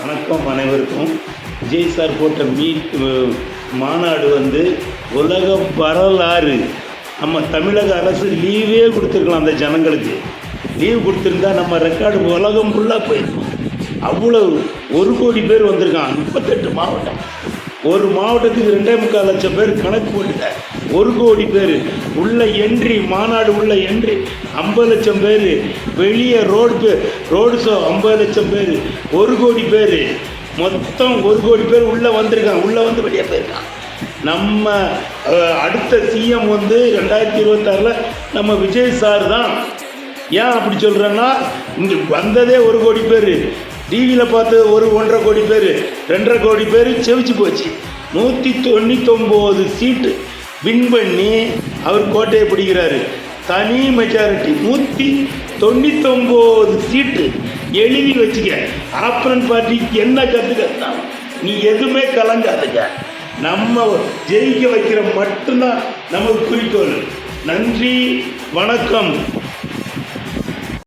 வணக்கம் அனைவருக்கும். விஜய் சார் போட்ட மாநாடு உலக வரலாறு. நம்ம தமிழக அரசு லீவே கொடுத்துருக்கலாம். அந்த ஜனங்களுக்கு லீவ் கொடுத்துருந்தா நம்ம ரெக்கார்டு உலகம் ஃபுல்லாக போயிருக்கோம். அவ்வளவு 1 கோடி பேர் வந்திருக்கான். 38 மாவட்டம். ஒரு மாவட்டத்துக்கு 2.25 லட்சம் பேர் கணக்கு போட்டுட்டார். 1 கோடி பேர் உள்ள என்ட்ரி, மாநாடு உள்ள என்ட்ரி 50 லட்சம் பேர், வெளியே ரோடு ஷோ 50 லட்சம் பேர், 1 கோடி பேர், மொத்தம் 1 கோடி பேர் உள்ளே வந்திருக்காங்க. உள்ளே வந்து வெளியே போயிருக்கான். நம்ம அடுத்த சிஎம் 2026 நம்ம விஜய் சார் தான். ஏன் அப்படி சொல்கிறேன்னா, இங்கே வந்ததே 1 கோடி பேர், டிவியில் பார்த்து 1.5 கோடி பேர், 2.5 கோடி பேர் செவிச்சு போச்சு. 199 சீட்டு வின் பண்ணி அவர் கோட்டையை பிடிக்கிறாரு. தனி மெஜாரிட்டி 199 சீட்டு. எழுதி வச்சுக்க. ஆப்பரன் பார்ட்டிக்கு என்ன கற்றுக்கா, நீ எதுவுமே கலங்காதுங்க. நம்ம ஜெயிக்க வைக்கிற மட்டும்தான் நமக்கு குறிக்கோள். நன்றி, வணக்கம்.